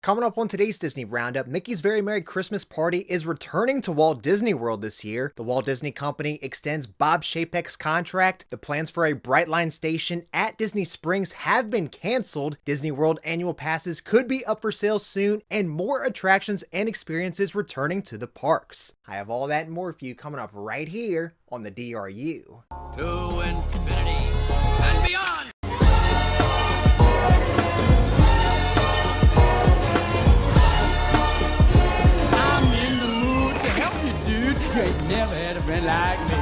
Coming up on today's Disney Roundup, Mickey's Very Merry Christmas Party is returning to Walt Disney World this year. The Walt Disney Company extends Bob Chapek's contract. The plans for a Brightline Station at Disney Springs have been canceled. Disney World annual passes could be up for sale soon, and more attractions and experiences returning to the parks. I have all that and more for you coming up right here on the DRU. To infinity and beyond! You ain't never had a friend like me.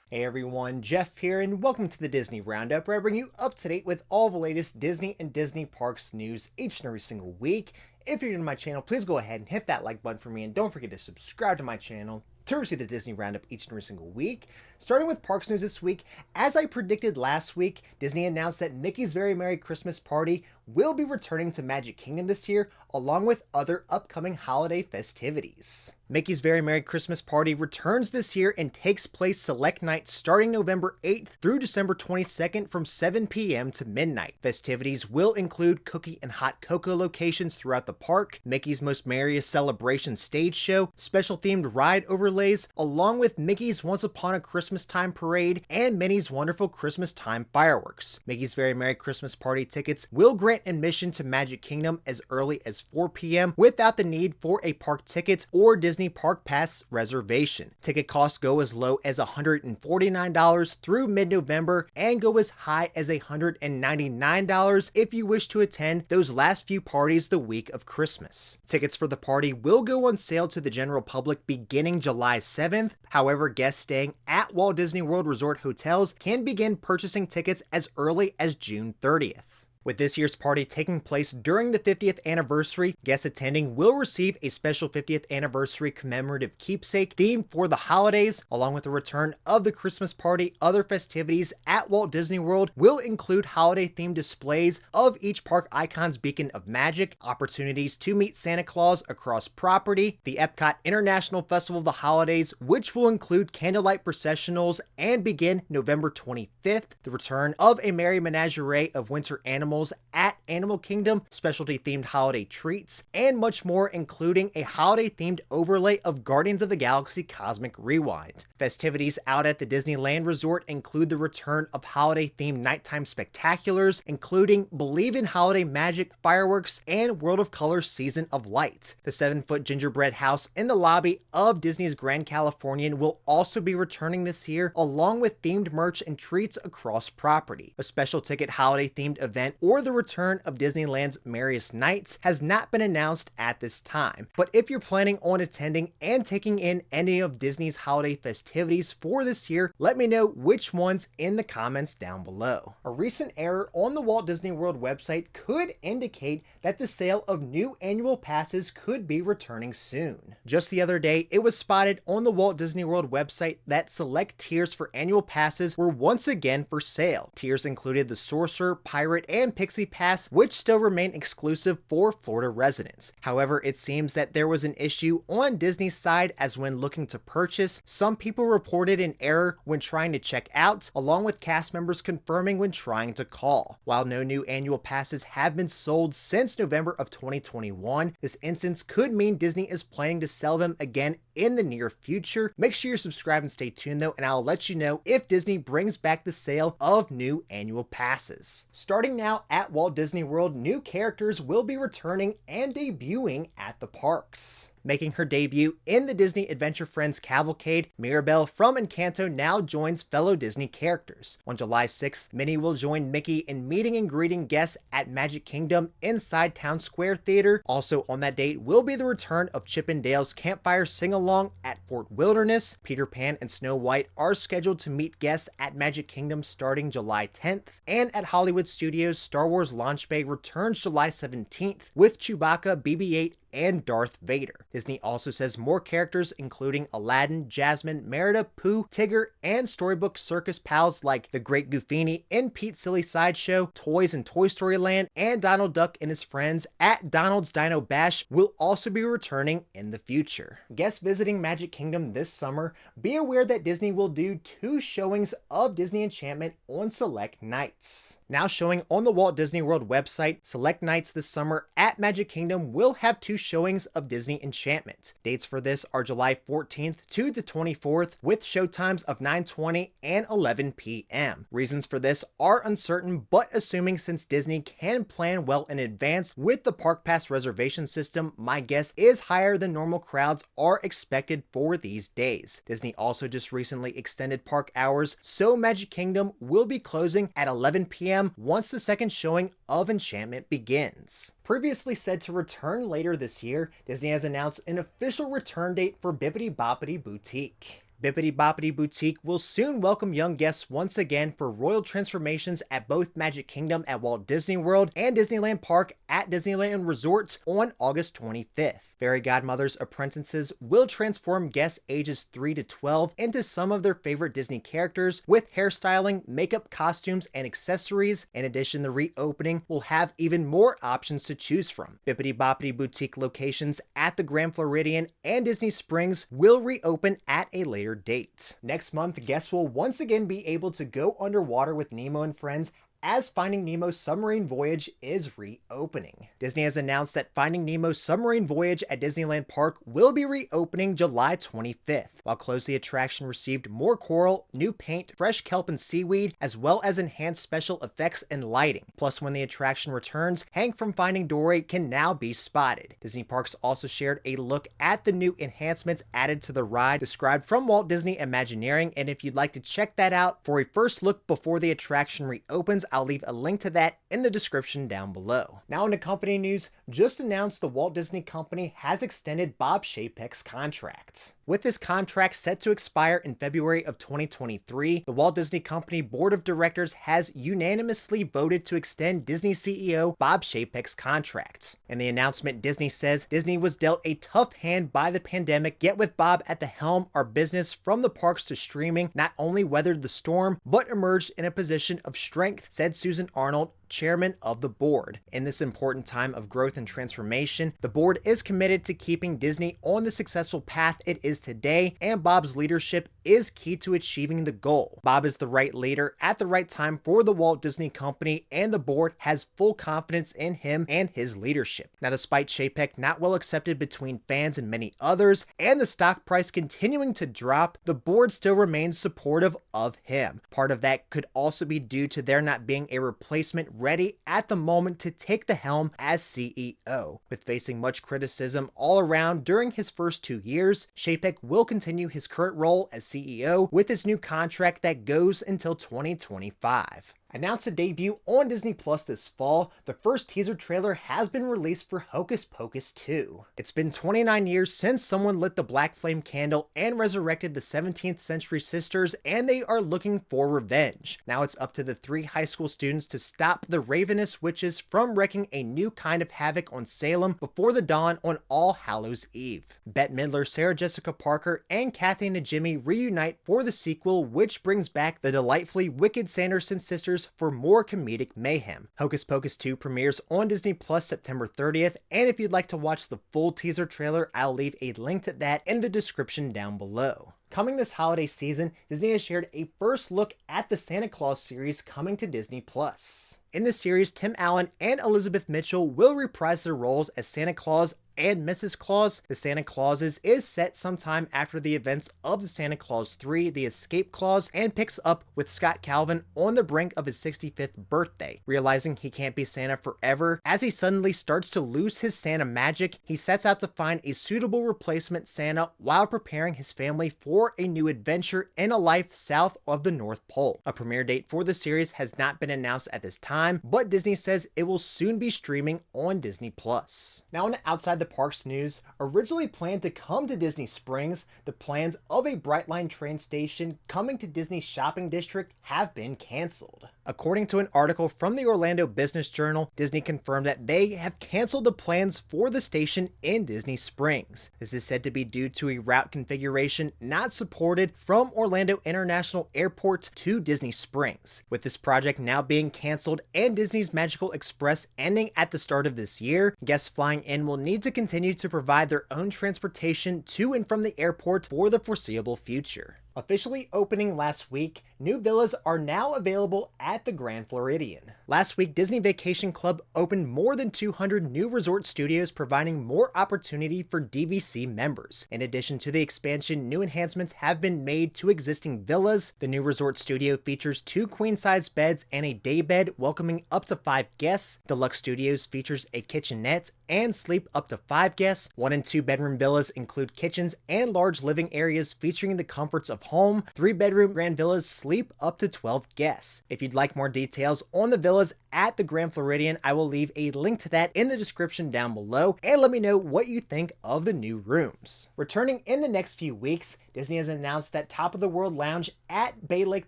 Hey everyone, Jeff here, and welcome to the Disney Roundup, where I bring you up to date with all the latest Disney and Disney Parks news each and every single week. If you're new to my channel, please go ahead and hit that like button for me, and don't forget to subscribe to my channel to receive the Disney Roundup each and every single week. Starting with parks news this week, as I predicted last week, Disney announced that Mickey's Very Merry Christmas Party will be returning to Magic Kingdom this year, along with other upcoming holiday festivities. Mickey's Very Merry Christmas Party returns this year and takes place select nights starting November 8th through December 22nd from 7 p.m. to midnight. Festivities will include cookie and hot cocoa locations throughout the park, Mickey's Most Merriest Celebration stage show, special themed ride overlays, along with Mickey's Once Upon a Christmas Time parade and Minnie's Wonderful Christmas Time fireworks. Mickey's Very Merry Christmas Party tickets will grant admission to Magic Kingdom as early as 4 p.m. without the need for a park ticket or Disney Park Pass reservation. Ticket costs go as low as $149 through mid-November and go as high as $199 if you wish to attend those last few parties the week of Christmas. Tickets for the party will go on sale to the general public beginning July 7th. However, guests staying at Walt Disney World Resort hotels can begin purchasing tickets as early as June 30th. With this year's party taking place during the 50th anniversary, guests attending will receive a special 50th anniversary commemorative keepsake themed for the holidays. Along with the return of the Christmas party, other festivities at Walt Disney World will include holiday-themed displays of each park icon's beacon of magic, opportunities to meet Santa Claus across property, the Epcot International Festival of the Holidays, which will include candlelight processionals and begin November 25th, the return of a merry menagerie of winter animals at Animal Kingdom, specialty themed holiday treats, and much more, including a holiday themed overlay of Guardians of the Galaxy Cosmic Rewind. Festivities out at the Disneyland Resort include the return of holiday themed nighttime spectaculars, including Believe in Holiday Magic fireworks and World of Color Season of Light. The 7-foot gingerbread house in the lobby of Disney's Grand Californian will also be returning this year, along with themed merch and treats across property. A special ticket holiday themed event or the return of Disneyland's Merriest Nights has not been announced at this time. But if you're planning on attending and taking in any of Disney's holiday festivities for this year, let me know which ones in the comments down below. A recent error on the Walt Disney World website could indicate that the sale of new annual passes could be returning soon. Just the other day, it was spotted on the Walt Disney World website that select tiers for annual passes were once again for sale. Tiers included the Sorcerer, Pirate, and Pixie Pass, which still remain exclusive for Florida residents. However, it seems that there was an issue on Disney's side, as when looking to purchase, some people reported an error when trying to check out, along with cast members confirming when trying to call. While no new annual passes have been sold since November of 2021, this instance could mean Disney is planning to sell them again in the near future. Make sure you're subscribed and stay tuned though, and I'll let you know if Disney brings back the sale of new annual passes. Starting now at Walt Disney World, new characters will be returning and debuting at the parks. Making her debut in the Disney Adventure Friends Cavalcade, Mirabelle from Encanto now joins fellow Disney characters. On July 6th, Minnie will join Mickey in meeting and greeting guests at Magic Kingdom inside Town Square Theater. Also on that date will be the return of Chip and Dale's Campfire Sing-Along at Fort Wilderness. Peter Pan and Snow White are scheduled to meet guests at Magic Kingdom starting July 10th. And at Hollywood Studios, Star Wars Launch Bay returns July 17th with Chewbacca, BB-8, and Darth Vader. Disney also says more characters including Aladdin, Jasmine, Merida, Pooh, Tigger, and Storybook Circus pals like the Great Goofini in Pete's Silly Sideshow, Toys in Toy Story Land, and Donald Duck and his friends at Donald's Dino Bash will also be returning in the future. Guests visiting Magic Kingdom this summer, be aware that Disney will do 2 showings of Disney Enchantment on select nights. Now showing on the Walt Disney World website, select nights this summer at Magic Kingdom will have 2 showings of Disney Enchantment. Dates for this are July 14th to the 24th with showtimes of 9:20 and 11 p.m. Reasons for this are uncertain, but assuming since Disney can plan well in advance with the Park Pass reservation system, my guess is higher than normal crowds are expected for these days. Disney also just recently extended park hours, so Magic Kingdom will be closing at 11 p.m. once the second showing of Enchantment begins. Previously said to return later this year, Disney has announced an official return date for Bibbidi Bobbidi Boutique. Bibbidi Bobbidi Boutique will soon welcome young guests once again for royal transformations at both Magic Kingdom at Walt Disney World and Disneyland Park at Disneyland Resorts on August 25th. Fairy Godmother's apprentices will transform guests ages 3 to 12 into some of their favorite Disney characters with hairstyling, makeup, costumes, and accessories. In addition, the reopening will have even more options to choose from. Bibbidi Bobbidi Boutique locations at the Grand Floridian and Disney Springs will reopen at a later date. Next month, guests will once again be able to go underwater with Nemo and friends as Finding Nemo's Submarine Voyage is reopening. Disney has announced that Finding Nemo's Submarine Voyage at Disneyland Park will be reopening July 25th. While closed, the attraction received more coral, new paint, fresh kelp and seaweed, as well as enhanced special effects and lighting. Plus, when the attraction returns, Hank from Finding Dory can now be spotted. Disney Parks also shared a look at the new enhancements added to the ride described from Walt Disney Imagineering, and if you'd like to check that out for a first look before the attraction reopens, I'll leave a link to that in the description down below. Now into company news, just announced the Walt Disney Company has extended Bob Chapek's contract. With this contract set to expire in February of 2023, the Walt Disney Company Board of Directors has unanimously voted to extend Disney CEO Bob Chapek's contract. In the announcement, Disney says Disney was dealt a tough hand by the pandemic, yet with Bob at the helm, our business from the parks to streaming not only weathered the storm, but emerged in a position of strength, said Susan Arnold, chairman of the board. In this important time of growth and transformation, the board is committed to keeping Disney on the successful path it is today, and Bob's leadership is key to achieving the goal. Bob is the right leader at the right time for the Walt Disney Company, and the board has full confidence in him and his leadership. Now, despite Chapek not well accepted between fans and many others, and the stock price continuing to drop, the board still remains supportive of him. Part of that could also be due to there not being a replacement ready at the moment to take the helm as CEO. With facing much criticism all around during his first 2 years, Chapek will continue his current role as CEO with his new contract that goes until 2025. Announced to debut on Disney Plus this fall, the first teaser trailer has been released for Hocus Pocus 2. It's been 29 years since someone lit the black flame candle and resurrected the 17th century sisters, and they are looking for revenge. Now it's up to the 3 high school students to stop the ravenous witches from wreaking a new kind of havoc on Salem before the dawn on All Hallows Eve. Bette Midler, Sarah Jessica Parker, and Kathy Najimy reunite for the sequel, which brings back the delightfully wicked Sanderson sisters for more comedic mayhem. Hocus Pocus 2 premieres on Disney Plus September 30th, and if you'd like to watch the full teaser trailer, I'll leave a link to that in the description down below. Coming this holiday season, Disney has shared a first look at the Santa Claus series coming to Disney Plus. In the series, Tim Allen and Elizabeth Mitchell will reprise their roles as Santa Claus and Mrs. Claus. The Santa Clauses is set sometime after the events of the Santa Claus 3, The Escape Clause, and picks up with Scott Calvin on the brink of his 65th birthday. Realizing he can't be Santa forever, as he suddenly starts to lose his Santa magic, he sets out to find a suitable replacement Santa while preparing his family for a new adventure in a life south of the North Pole. A premiere date for the series has not been announced at this time, but Disney says it will soon be streaming on Disney Plus. Now, on Outside the Parks news, originally planned to come to Disney Springs, the plans of a Brightline train station coming to Disney's shopping district have been canceled. According to an article from the Orlando Business Journal, Disney confirmed that they have canceled the plans for the station in Disney Springs. This is said to be due to a route configuration not supported from Orlando International Airport to Disney Springs. With this project now being canceled and Disney's Magical Express ending at the start of this year, guests flying in will need to continue to provide their own transportation to and from the airport for the foreseeable future. Officially opening last week, new villas are now available at the Grand Floridian. Last week, Disney Vacation Club opened more than 200 new resort studios, providing more opportunity for DVC members. In addition to the expansion, new enhancements have been made to existing villas. The new resort studio features 2 queen-size beds and a day bed, welcoming up to 5 guests. Deluxe Studios features a kitchenette and sleep up to 5 guests. 1 and 2 bedroom villas include kitchens and large living areas featuring the comforts of home. 3-bedroom grand villas sleep up to 12 guests. If you'd like more details on the villas at the Grand Floridian, I will leave a link to that in the description down below, and let me know what you think of the new rooms. Returning in the next few weeks, Disney has announced that Top of the World Lounge at Bay Lake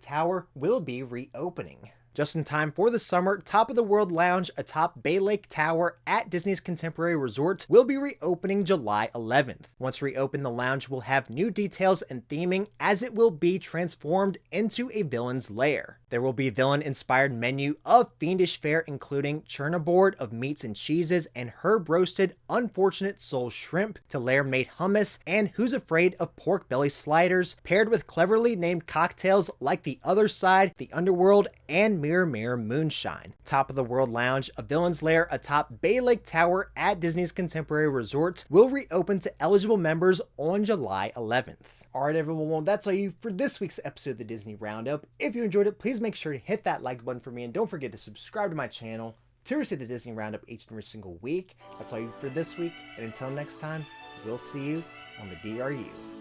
Tower will be reopening. Just in time for the summer, Top of the World Lounge atop Bay Lake Tower at Disney's Contemporary Resort will be reopening July 11th. Once reopened, the lounge will have new details and theming as it will be transformed into a villain's lair. There will be a villain-inspired menu of fiendish fare, including churnaboard of meats and cheeses and herb-roasted unfortunate soul shrimp to lair-made hummus and Who's Afraid of Pork Belly sliders, paired with cleverly named cocktails like the Other Side, the Underworld, and Mirror Mirror Moonshine. Top of the World Lounge, a villain's lair atop Bay Lake Tower at Disney's Contemporary Resort, will reopen to eligible members on July 11th. Alright everyone, well that's all you for this week's episode of the Disney Roundup. If you enjoyed it, please make sure to hit that like button for me and don't forget to subscribe to my channel to receive the Disney Roundup each and every single week. That's all you for this week, and until next time, we'll see you on the DRU.